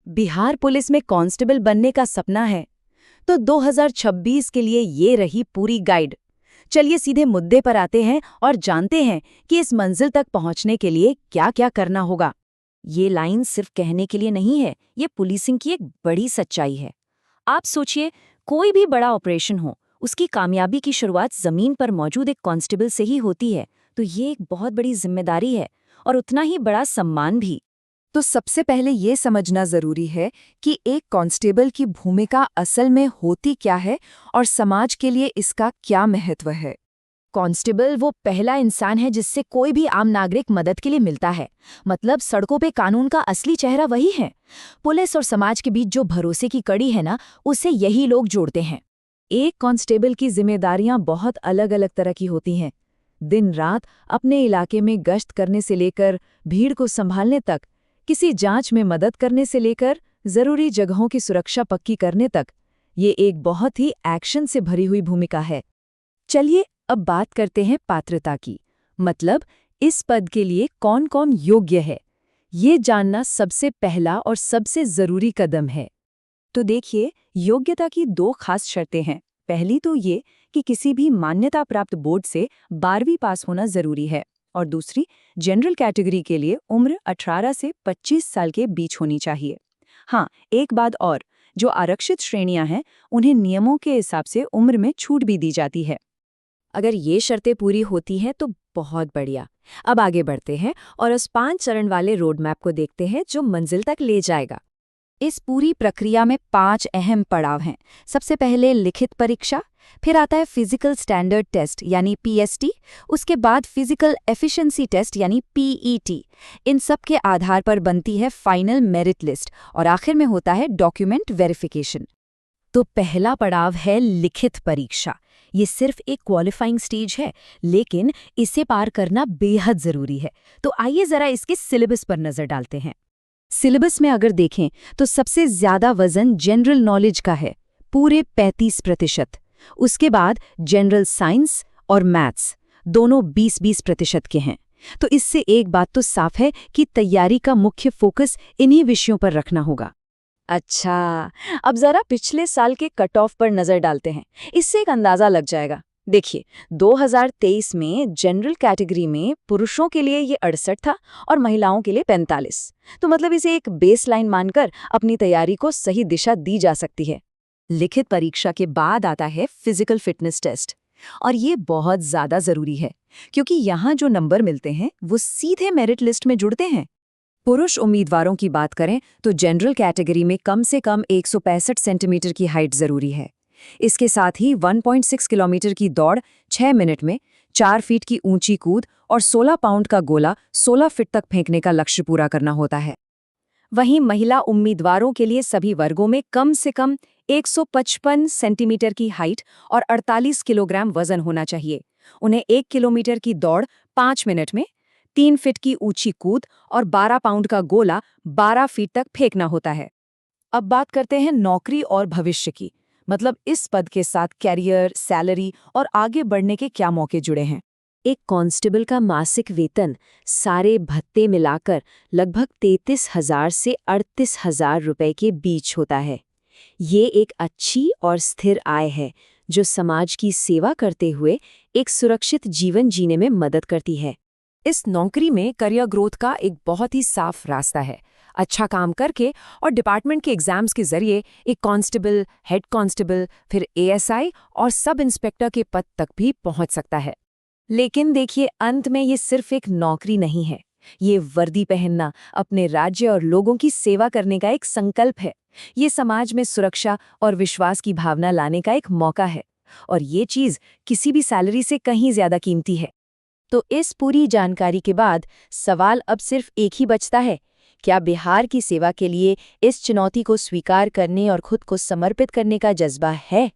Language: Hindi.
बिहार पुलिस में कांस्टेबल बनने का सपना है तो 2026 के लिए ये रही पूरी गाइड। चलिए सीधे मुद्दे पर आते हैं और जानते हैं कि इस मंजिल तक पहुंचने के लिए क्या क्या करना होगा। ये लाइन सिर्फ कहने के लिए नहीं है, ये पुलिसिंग की एक बड़ी सच्चाई है। आप सोचिए, कोई भी बड़ा ऑपरेशन हो, उसकी कामयाबी की शुरुआत जमीन पर मौजूद एक कांस्टेबल से ही होती है, तो ये एक बहुत बड़ी जिम्मेदारी है और उतना ही बड़ा सम्मान भी। तो सबसे पहले ये समझना जरूरी है कि एक कांस्टेबल की भूमिका असल में होती क्या है और समाज के लिए इसका क्या महत्व है। कांस्टेबल वो पहला इंसान है जिससे कोई भी आम नागरिक मदद के लिए मिलता है। मतलब सड़कों पे कानून का असली चेहरा वही है। पुलिस और समाज के बीच जो भरोसे की कड़ी है ना, उसे यही लोग जोड़ते हैं। एक कांस्टेबल की जिम्मेदारियां बहुत अलग अलग तरह की होती हैं। दिन रात अपने इलाके में गश्त करने से लेकर भीड़ को संभालने तक, किसी जांच में मदद करने से लेकर जरूरी जगहों की सुरक्षा पक्की करने तक, ये एक बहुत ही एक्शन से भरी हुई भूमिका है। चलिए अब बात करते हैं पात्रता की। मतलब इस पद के लिए कौन कौन योग्य है, ये जानना सबसे पहला और सबसे जरूरी कदम है। तो देखिए, योग्यता की 2 खास शर्तें हैं। पहली तो ये कि किसी भी मान्यता प्राप्त बोर्ड से 12वीं पास होना जरूरी है, और दूसरी, जनरल कैटेगरी के लिए उम्र 18 से 25 साल के बीच होनी चाहिए। हाँ, एक बात और, जो आरक्षित श्रेणियां हैं, उन्हें नियमों के हिसाब से उम्र में छूट भी दी जाती है। अगर ये शर्तें पूरी होती हैं तो बहुत बढ़िया। अब आगे बढ़ते हैं और उस 5 चरण वाले रोड मैप को देखते हैं जो मंजिल तक ले जाएगा। इस पूरी प्रक्रिया में 5 अहम पड़ाव हैं। सबसे पहले लिखित परीक्षा, फिर आता है फिजिकल स्टैंडर्ड टेस्ट यानी पीएसटी, उसके बाद फिजिकल एफिशिएंसी टेस्ट यानी पीईटी। इन सब के आधार पर बनती है फाइनल मेरिट लिस्ट और आखिर में होता है डॉक्यूमेंट वेरिफिकेशन। तो पहला पड़ाव है लिखित परीक्षा। ये सिर्फ एक क्वालिफाइंग स्टेज है, लेकिन इसे पार करना बेहद जरूरी है। तो आइए जरा इसके सिलेबस पर नजर डालते हैं। सिलेबस में अगर देखें तो सबसे ज्यादा वजन जनरल नॉलेज का है, पूरे 35%। उसके बाद जनरल साइंस और मैथ्स, दोनों 20-20% के हैं। तो इससे एक बात तो साफ है कि तैयारी का मुख्य फोकस इन्हीं विषयों पर रखना होगा। अच्छा, अब जरा पिछले साल के कट ऑफ पर नजर डालते हैं, इससे एक अंदाजा लग जाएगा। देखिए, 2023 में जनरल कैटेगरी में पुरुषों के लिए ये 68 था और महिलाओं के लिए 45। तो मतलब इसे एक बेसलाइन मानकर अपनी तैयारी को सही दिशा दी जा सकती है। लिखित परीक्षा के बाद आता है फिजिकल फिटनेस टेस्ट, और ये बहुत ज्यादा जरूरी है क्योंकि यहाँ जो नंबर मिलते हैं वो सीधे मेरिट लिस्ट में जुड़ते हैं। पुरुष उम्मीदवारों की बात करें तो जनरल कैटेगरी में कम से कम 165 सेंटीमीटर की हाइट जरूरी है। इसके साथ ही 1.6 किलोमीटर की दौड़ 6 मिनट में, 4 फीट की ऊंची कूद और 16 पाउंड का गोला 16 फीट तक फेंकने का लक्ष्य पूरा करना होता है। वहीं महिला उम्मीदवारों के लिए सभी वर्गों में कम से कम 155 सेंटीमीटर की हाइट और 48 किलोग्राम वजन होना चाहिए। उन्हें 1 किलोमीटर की दौड़ 5 मिनट में, 3 फीट की ऊंची कूद और 12 पाउंड का गोला 12 फीट तक फेंकना होता है। अब बात करते हैं नौकरी और भविष्य की। मतलब इस पद के साथ कैरियर, सैलरी और आगे बढ़ने के क्या मौके जुड़े हैं। एक कांस्टेबल का मासिक वेतन सारे भत्ते मिलाकर लगभग 33,000 से 38,000 रुपए के बीच होता है। ये एक अच्छी और स्थिर आय है जो समाज की सेवा करते हुए एक सुरक्षित जीवन जीने में मदद करती है। इस नौकरी में करियर ग्रोथ का एक बहुत ही साफ रास्ता है। अच्छा काम करके और डिपार्टमेंट के एग्जाम्स के जरिए एक कांस्टेबल, हेड कांस्टेबल, फिर एएसआई और सब इंस्पेक्टर के पद तक भी पहुंच सकता है। लेकिन देखिए, अंत में ये सिर्फ एक नौकरी नहीं है। ये वर्दी पहनना, अपने राज्य और लोगों की सेवा करने का एक संकल्प है। ये समाज में सुरक्षा और विश्वास की भावना लाने का एक मौका है, और ये चीज़ किसी भी सैलरी से कहीं ज्यादा कीमती है। तो इस पूरी जानकारी के बाद सवाल अब सिर्फ एक ही बचता है, क्या बिहार की सेवा के लिए इस चुनौती को स्वीकार करने और खुद को समर्पित करने का जज्बा है?